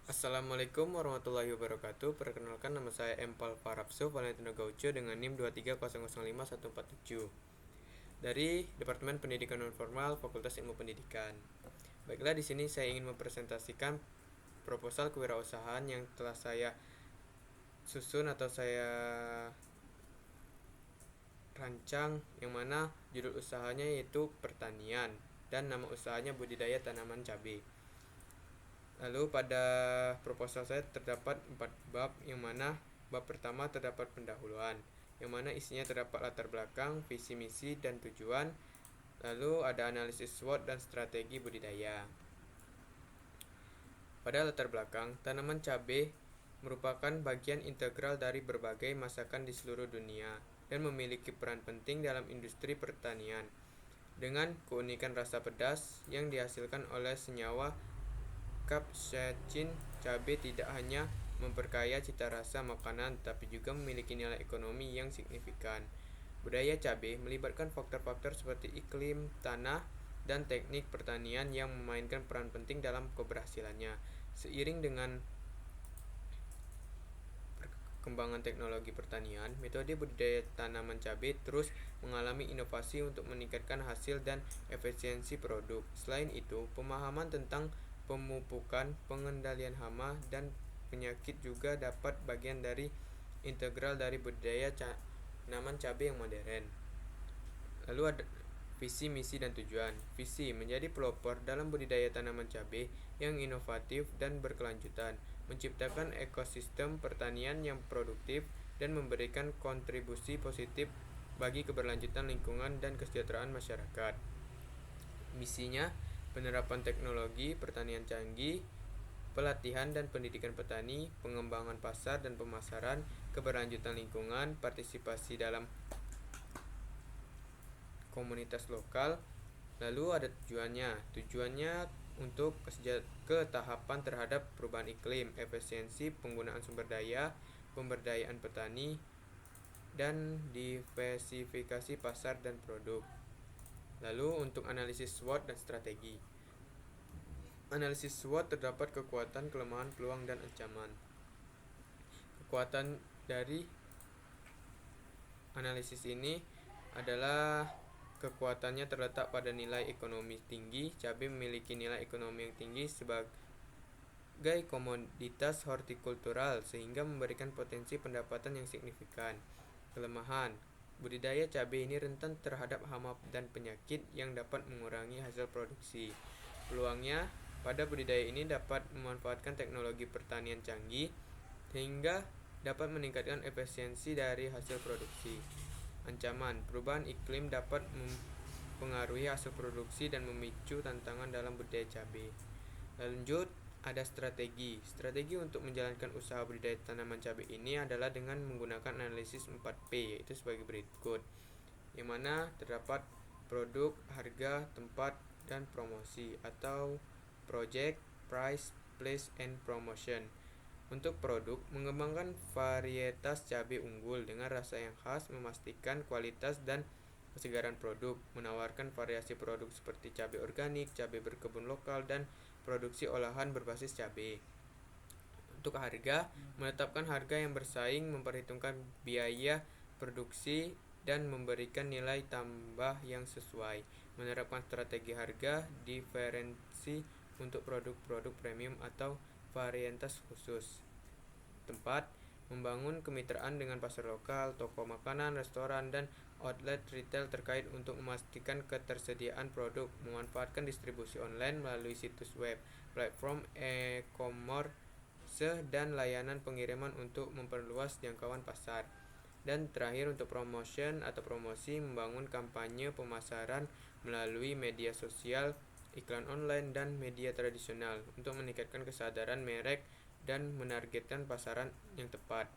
Assalamualaikum warahmatullahi wabarakatuh. Perkenalkan, nama saya Empal Farapsu Valentino Gaucho dengan NIM 230051147 dari Departemen Pendidikan Nonformal Fakultas Ilmu Pendidikan. Baiklah, di sini saya ingin mempresentasikan proposal kewirausahaan yang telah saya susun atau saya rancang, yang mana judul usahanya yaitu pertanian dan nama usahanya budidaya tanaman cabai. Lalu pada proposal saya terdapat 4 bab, yang mana bab pertama terdapat pendahuluan, yang mana isinya terdapat latar belakang, visi misi dan tujuan. Lalu ada analisis SWOT dan strategi budidaya. Pada latar belakang, tanaman cabai merupakan bagian integral dari berbagai masakan di seluruh dunia dan memiliki peran penting dalam industri pertanian. Dengan keunikan rasa pedas yang dihasilkan oleh senyawa capsaicin, cabai tidak hanya memperkaya cita rasa makanan tapi juga memiliki nilai ekonomi yang signifikan. Budaya cabai melibatkan faktor-faktor seperti iklim, tanah, dan teknik pertanian yang memainkan peran penting dalam keberhasilannya. Seiring dengan perkembangan teknologi pertanian, metode budidaya tanaman cabai terus mengalami inovasi untuk meningkatkan hasil dan efisiensi produk. Selain itu, pemahaman tentang pemupukan, pengendalian hama, dan penyakit juga dapat bagian dari integral dari budidaya tanaman cabai yang modern. Lalu ada visi, misi, dan tujuan. Visi menjadi pelopor dalam budidaya tanaman cabai yang inovatif dan berkelanjutan, menciptakan ekosistem pertanian yang produktif dan memberikan kontribusi positif bagi keberlanjutan lingkungan dan kesejahteraan masyarakat. Misinya, penerapan teknologi pertanian canggih, pelatihan dan pendidikan petani, pengembangan pasar dan pemasaran, keberlanjutan lingkungan, partisipasi dalam komunitas lokal. Lalu ada tujuannya untuk ketahapan terhadap perubahan iklim, efisiensi penggunaan sumber daya, pemberdayaan petani, dan diversifikasi pasar dan produk. Lalu untuk analisis SWOT dan strategi. Analisis SWOT terdapat kekuatan, kelemahan, peluang, dan ancaman. Kekuatan dari analisis ini adalah kekuatannya terletak pada nilai ekonomi tinggi. Cabai memiliki nilai ekonomi yang tinggi sebagai komoditas hortikultural sehingga memberikan potensi pendapatan yang signifikan. Kelemahan, budidaya cabai ini rentan terhadap hama dan penyakit yang dapat mengurangi hasil produksi. Peluangnya, pada budidaya ini dapat memanfaatkan teknologi pertanian canggih sehingga dapat meningkatkan efisiensi dari hasil produksi. Ancaman, perubahan iklim dapat mempengaruhi hasil produksi dan memicu tantangan dalam budidaya cabai. Lanjut, ada strategi. Strategi untuk menjalankan usaha budidaya tanaman cabai ini adalah dengan menggunakan analisis 4P, yaitu sebagai berikut, yang mana terdapat produk, harga, tempat, dan promosi atau project, price, place, and promotion. Untuk produk, mengembangkan varietas cabai unggul dengan rasa yang khas, memastikan kualitas dan kesegaran produk, menawarkan variasi produk seperti cabai organik, cabai berkebun lokal, dan produksi olahan berbasis cabai. Untuk harga, menetapkan harga yang bersaing, memperhitungkan biaya produksi, dan memberikan nilai tambah yang sesuai. Menerapkan strategi harga diferensi untuk produk-produk premium atau varietas khusus. Tempat, membangun kemitraan dengan pasar lokal, toko makanan, restoran, dan outlet retail terkait untuk memastikan ketersediaan produk. Memanfaatkan distribusi online melalui situs web, platform e-commerce, dan layanan pengiriman untuk memperluas jangkauan pasar. Dan terakhir, untuk promotion atau promosi, membangun kampanye pemasaran melalui media sosial, iklan online, dan media tradisional untuk meningkatkan kesadaran merek dan menargetkan pasaran yang tepat.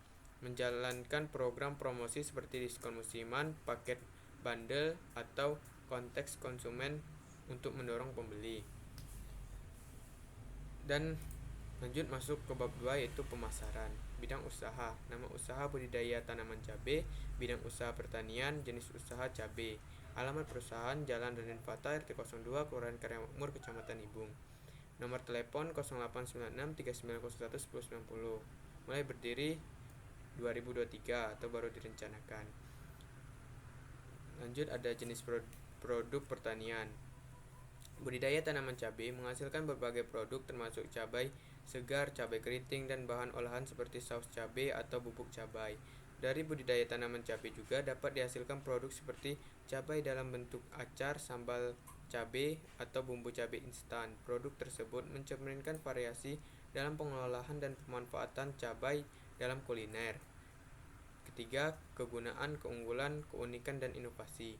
Menjalankan program promosi seperti diskon musiman, paket bundle, atau konteks konsumen untuk mendorong pembeli. Dan lanjut masuk ke bab 2, yaitu pemasaran. Bidang usaha, nama usaha budidaya tanaman cabai, bidang usaha pertanian, jenis usaha cabai. Alamat perusahaan, Jalan Raden Fata, RT 02, Kelurahan Karyamakmur, Kecamatan Ibung. Nomor telepon 0896 3901 1090. Mulai berdiri 2023 atau baru direncanakan. Lanjut, ada jenis produk pertanian. Budidaya tanaman cabai menghasilkan berbagai produk termasuk cabai segar, cabai keriting, dan bahan olahan seperti saus cabai atau bubuk cabai. Dari budidaya tanaman cabai juga dapat dihasilkan produk seperti cabai dalam bentuk acar, sambal cabai, atau bumbu cabai instan. Produk tersebut mencerminkan variasi dalam pengelolaan dan pemanfaatan cabai dalam kuliner. Ketiga, kegunaan, keunggulan, keunikan, dan inovasi.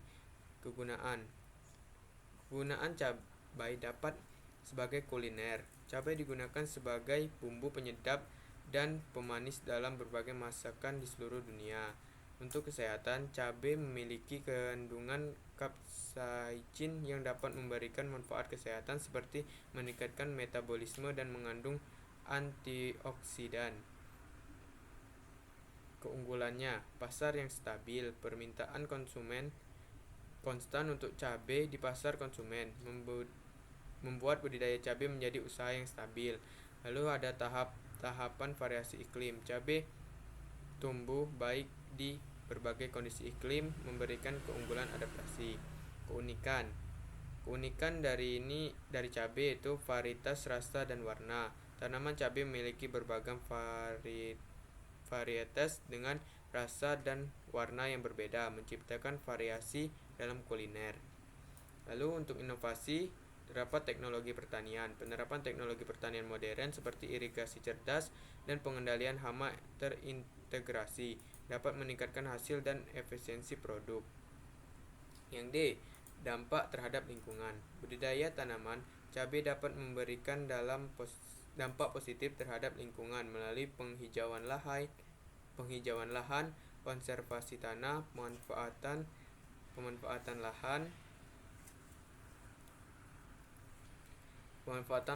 Kegunaan cabai dapat sebagai kuliner. Cabai digunakan sebagai bumbu penyedap dan pemanis dalam berbagai masakan di seluruh dunia. Untuk kesehatan, cabai memiliki kandungan kapsaicin yang dapat memberikan manfaat kesehatan seperti meningkatkan metabolisme dan mengandung antioksidan. Keunggulannya, pasar yang stabil, permintaan konsumen konstan untuk cabai di pasar konsumen, membuat budidaya cabai menjadi usaha yang stabil. Lalu ada tahapan variasi iklim. Cabai tumbuh baik di berbagai kondisi iklim, memberikan keunggulan adaptasi. Keunikan dari cabai itu varietas, rasa, dan warna. Tanaman cabai memiliki berbagai varietas dengan rasa dan warna yang berbeda, menciptakan variasi dalam kuliner. Lalu untuk inovasi, terdapat teknologi pertanian. Penerapan teknologi pertanian modern seperti irigasi cerdas dan pengendalian hama terintegrasi dapat meningkatkan hasil dan efisiensi produk. Yang D, dampak terhadap lingkungan. Budidaya tanaman cabai dapat memberikan dampak positif terhadap lingkungan melalui penghijauan lahan, konservasi tanah, pemanfaatan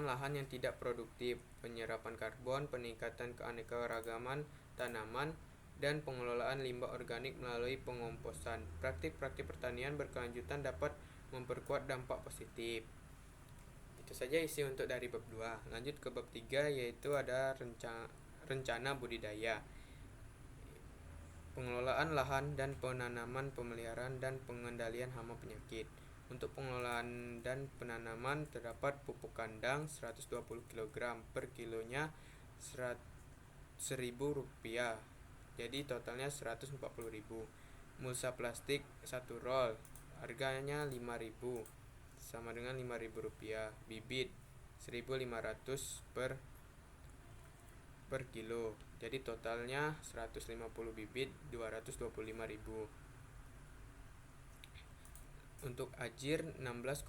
lahan yang tidak produktif, penyerapan karbon, peningkatan keanekaragaman tanaman, dan pengelolaan limbah organik melalui pengomposan. Praktik-praktik pertanian berkelanjutan dapat memperkuat dampak positif. Itu saja isi untuk dari bab 2. Lanjut ke bab 3, yaitu ada rencana budidaya. Pengelolaan lahan dan penanaman, pemeliharaan dan pengendalian hama penyakit. Untuk pengelolaan dan penanaman terdapat pupuk kandang 120 kg per kilonya Rp1.000. Jadi totalnya Rp140.000. Mulsa plastik 1 roll, harganya Rp5.000, sama dengan Rp5.000. Bibit 1.500 per kilo. Jadi totalnya 150 bibit, Rp225.000. Untuk ajir 16,5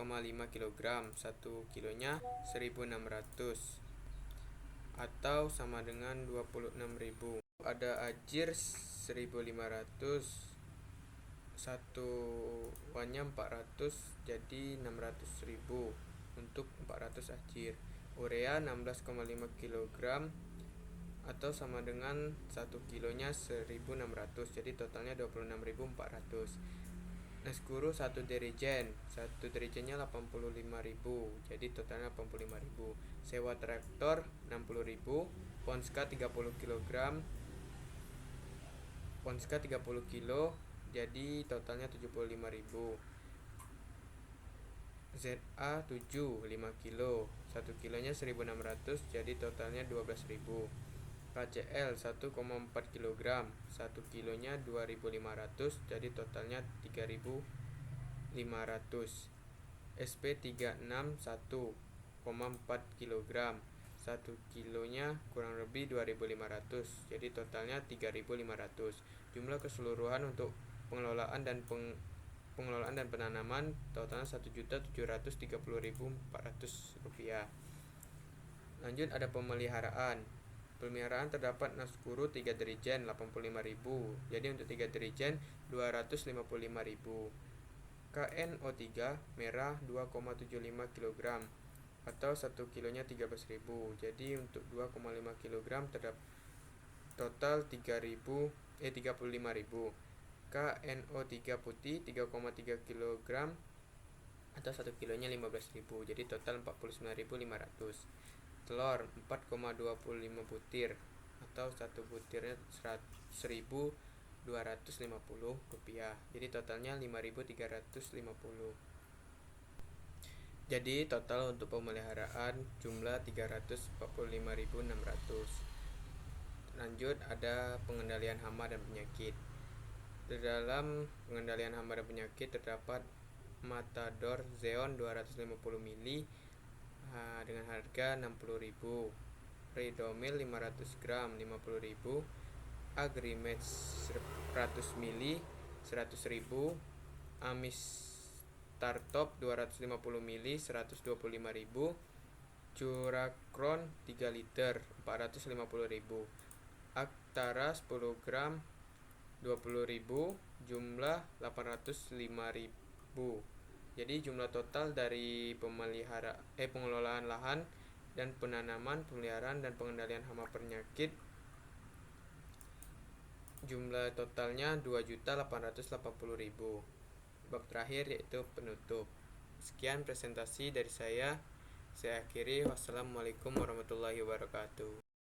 kg, 1 kilonya Rp1.600 atau sama dengan Rp26.000. Ada ajir 1.500, satuannya 400, jadi Rp600.000 untuk 400 ajir. Urea 16,5 kg atau sama dengan 1 kilonya Rp1.600, jadi totalnya Rp26.400. Neskuru 1 dirijennya Rp85.000, jadi totalnya Rp85.000. Sewa traktor Rp60.000. Ponska 30 kg, jadi totalnya Rp75.000. ZA7 5 kilo, 1 kilonya Rp1.600, jadi totalnya Rp12.000. KCL 1,4 kg, 1 kilonya Rp2.500, jadi totalnya Rp3.500. SP36 1,4 kg, 1 kilonya kurang lebih Rp2.500, jadi totalnya Rp3.500. Jumlah keseluruhan untuk pengelolaan dan penanaman totalnya Rp1.730.400. Lanjut, ada pemeliharaan. Pemeliharaan terdapat Neskuru 3 dirijen Rp85.000, jadi untuk 3 dirijen Rp255.000. KNO3 merah 2,75 kg atau 1 kilonya Rp13.000, jadi untuk 2,5 kg terdapat total Rp35.000. KNO3 putih 3,3 kg atau 1 kilonya 15.000, jadi total 49.500. Telur 4,25 butir atau satu butirnya 1.250 rupiah, jadi totalnya 5.350. Jadi total untuk pemeliharaan jumlah 345.600. Lanjut, ada pengendalian hama dan penyakit. Di dalam pengendalian hama dan penyakit terdapat Matador Zeon 250 ml dengan harga 60.000, Ridomil 500 gram 50.000, Agrimet 100 ml 100.000, Amis Startop 250 ml 125.000, Curacron 3 liter 450.000, Actara 10 gram 20.000, jumlah 805.000. Jadi jumlah total dari pengelolaan lahan dan penanaman, pemeliharaan dan pengendalian hama penyakit, jumlah totalnya 2.880.000. Bab terakhir yaitu penutup. Sekian presentasi dari saya akhiri. Wassalamualaikum warahmatullahi wabarakatuh.